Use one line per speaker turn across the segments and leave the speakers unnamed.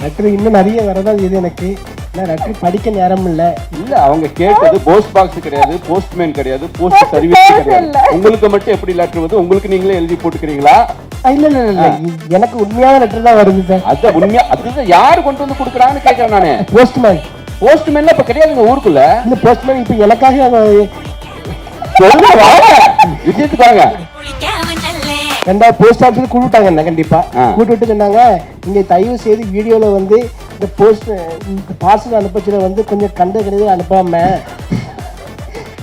Letter இன்னும் நிறைய வரதான் இது எனக்கு. லெட்டர் படிக்க நேரம் இல்ல.
அவங்க கேட்டது போஸ்ட் பாக்ஸ் கிடையாது, போஸ்ட்மேன் கிடையாது, போஸ்ட் சர்வீஸ் கிடையாது. உங்களுக்கு மட்டும் எப்படி லெட்டர் வந்து உங்களுக்கு நீங்களே எழுதி போட்டுக்கிறீங்களா?
இல்ல இல்ல இல்ல எனக்கு உண்மையான லெட்டர் தான் வருது சார்.
அது உண்மையா? அதுதான் யாரு கொண்டு வந்து கொடுக்குறான்னு கேட்கறேன் நானு.
போஸ்ட்மேன்.
போஸ்ட்மேன்ல இப்ப கிடையாதுங்க ஊருக்குள்ள.
இந்த போஸ்ட்மேன் இப்ப எனக்காக
விஷயத்துக்கு வாங்க.
ரெண்டாவது போஸ்ட் ஆஃபீஸ் கூப்பிட்டாங்க என்ன கண்டிப்பா கூப்பிட்டு சொன்னாங்க, நீங்க தயவு செய்து வீடியோல வந்து இந்த போஸ்ட் பார்சல் அனுப்பச்சுல வந்து கொஞ்சம் கண்ட கிடையாது அனுப்பாம,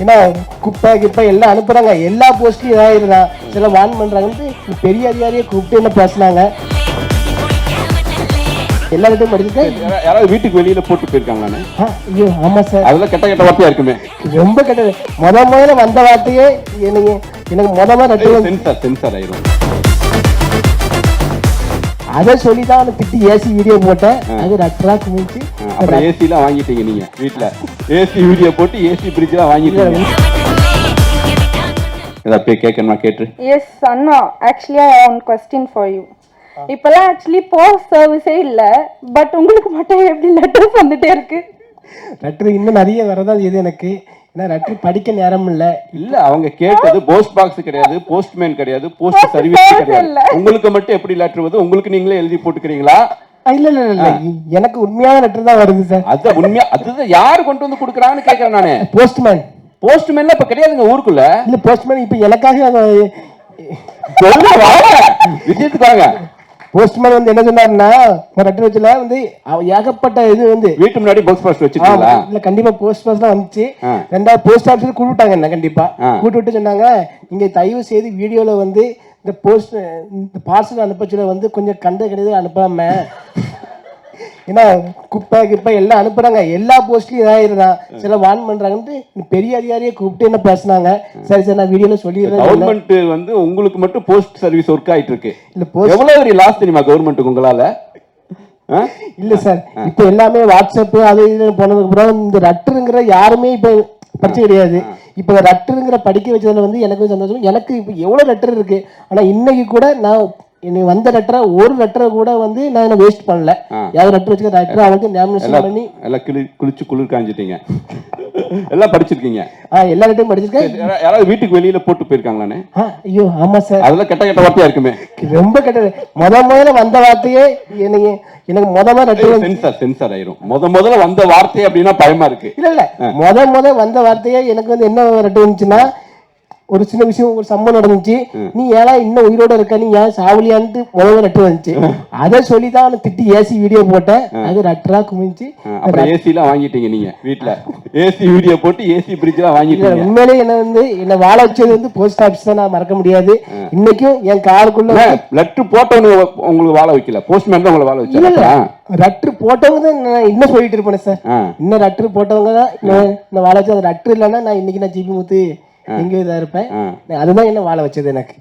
ஏன்னா குப்பை கிப்பை எல்லாம் அனுப்புறாங்க, எல்லா போஸ்ட்லயும் இதாயிருந்தான் சில வான் பண்றாங்கன்னு பெரிய அதிகாரியை கூப்பிட்டு என்ன பேசினாங்க. எல்லார்ட்டையும் படிச்சுட்டு
யாராவது வீட்டுக்கு வெளியில போட்டு போயிருக்காங்க.
ஐயோ ஆமா சார்,
அதெல்லாம் கெட்ட கெட்ட வார்த்தையா இருக்குமே.
ரொம்ப கெட்டது. முதல்ல வந்த வார்த்தையே எனக்கு முதல்ல
சென்சார் ஆயிரும்.
அதை சொல்லிதான் அவனை திட்டி ஏசி வீடியோ போட்டேன். அது ரெட்டரா குமிச்சு
அப்புறம் ஏசி எல்லாம் வாங்கிட்டீங்க நீங்க வீட்டுல. ஏசி வீடியோ போட்டு ஏசி பிரிட்ஜ் எல்லாம் வாங்கிட்டீங்க. ஏதாவது கேட்கணுமா? கேட்டு.
எஸ் அண்ணா, actually I have one question for you. இப்பெல்லாம் ஆக்சுவலி போஸ்ட் சர்வீஸே இல்ல, பட் உங்களுக்கு மட்டும் எப்படி லெட்டர்ஸ் வந்துட்டே இருக்கு?
லெட்டர் இன்னும் நிறைய வரதான் இது எனக்கு. லெட்டர் படிக்க நேரம் இல்ல.
அவங்க கேட்டது போஸ்ட் பாக்ஸ் கிடையாது, போஸ்ட்மேன் கிடையாது, போஸ்ட் சர்வீஸ் கிடையாது. உங்களுக்கு மட்டும் எப்படி லெட்டர் வந்து உங்களுக்கு நீங்களே எழுதி போட்டுக்கிறீங்களா?
இல்ல இல்ல இல்ல எனக்கு உண்மையான லெட்டர் தான் வருது சார்.
அது உண்மையா? அதுதான் யாரு கொண்டு வந்து கொடுக்குறான்னு கேட்கறேன் நானு.
போஸ்ட்மேன்.
போஸ்ட்மேன்ல இப்ப கிடையாதுங்க ஊருக்குள்ள.
இல்ல போஸ்ட்மேன் இப்ப எனக்காக
விஷயத்துக்கு வாங்க.
போஸ்ட்மேன் வந்து என்ன சொன்னாருன்னா, லெட்டர் வச்சுல வந்து ஏகப்பட்ட இது வந்து
வீட்டு முன்னாடி போஸ்ட் பாக்ஸ் வச்சுட்டீங்களா?
இல்ல கண்டிப்பா போஸ்ட் பாக்ஸ் தான் வந்துச்சு. ரெண்டாவது போஸ்ட் ஆஃபீஸ் கூப்பிட்டாங்க என்ன கண்டிப்பா கூப்பிட்டு சொன்னாங்க, நீங்க தயவு செய்து வீடியோல வந்து இந்த போஸ்ட் பார்சல் அனுப்பச்சுல வந்து கொஞ்சம் கண்ட கிடையாது அனுப்பாம, ஏன்னா குப்பை கிப்பை எல்லாம் அனுப்புறாங்க, எல்லா போஸ்ட்லயும் இதாயிருந்தான் சில வான் பண்றாங்கன்னு பெரிய அதிகாரியை கூப்பிட்டு என்ன பேசினாங்க. சரி சார் நான் வீடியோல சொல்லிடுறேன்.
கவர்மெண்ட் வந்து உங்களுக்கு மட்டும் போஸ்ட் சர்வீஸ் ஒர்க் ஆயிட்டு இருக்கு.
இல்ல
எவ்வளவு பெரிய லாஸ் தெரியுமா கவர்மெண்ட்டுக்கு உங்களால?
இல்ல சார், இப்ப எல்லாமே வாட்ஸ்அப் அது இது போனதுக்கு அப்புறம் இந்த லெட்டருங்கிற யாருமே இப்ப படிச்சு கிடையாது. இப்ப லெட்டருங்கிற படிக்க வச்சதுல வந்து எனக்கு சந்தோஷம். எனக்கு இப்ப எவ்வளவு லெட்டர் இருக்கு, ஆனா இன்னைக்கு கூட நான் எனக்கு வந்த லெட்டரை ஒரு லெட்டரை கூட வந்து நான் என்ன வேஸ்ட் பண்ணல. யாவது லெட்டர் வச்சுக்க லெட்டர் அவங்களுக்கு நாமினேஷன் பண்ணி
எல்லாம் குளிச்சு குளிர் காஞ்சிட்டீங்க. எல்லாம் படிச்சிருக்கீங்க.
எல்லா லெட்டரும் படிச்சிருக்கேன்.
யாராவது வீட்டுக்கு வெளியில போட்டு போயிருக்காங்களானே?
ஐயோ ஆமா சார்,
அதெல்லாம் கெட்ட கெட்ட வார்த்தையா இருக்குமே.
ரொம்ப கெட்டது. முதல்ல வந்த வார்த்தையே எனக்கு முதல்ல லெட்டர்
சென்சார் ஆயிரும். முதல்ல வந்த வார்த்தை அப்படின்னா பயமா இருக்கு.
இல்ல இல்ல முதல்ல வந்த வார்த்தையே எனக்கு வந்து என்ன லெட்டர் வந்துச்சுன்னா, ஒரு சின்ன விஷயம், ஒரு சம்பவம் நடந்துச்சு, நீ ஏன்னா இன்னும் உயிரோட இருக்க, நீ ஏன் சாவலியான்ட்டு முதல்ல லெட்டர் வந்துச்சு. அதை சொல்லிதான் அவனை திட்டி ஏசி வீடியோ போட்டேன். அது ரெட்டரா குமிச்சு
அப்புறம் ஏசி எல்லாம் வாங்கிட்டீங்க நீங்க வீட்டுல. ஏசி வீடியோ போட்டு ஏசி பிரிட்ஜ் எல்லாம் வாங்கிட்டீங்க.
உண்மையிலே என்ன வாழ வச்சது வந்து போஸ்ட் ஆபீஸ் தான், நான் மறக்க முடியாது. இன்னைக்கும் என் காருக்குள்ள
லெட்டர் போட்டவங்க உங்களுக்கு வாழ வைக்கல, போஸ்ட்மேன் தான் உங்களை வாழ வச்சாங்க.
லெட்டர் போட்டவங்க தான் நான் இன்னும் சொல்லிட்டு இருப்பேன் சார். இன்னும் லெட்டர் போட்டவங்க தான் இன்னும் வாழ வச்சு. அது லெட்டர் இல்லைன்னா நான் இன்னைக்கு நான் ஜிபி முத்து எங்க இதா இருப்பேன். அதுதான் என்ன வாழ வச்சது எனக்கு.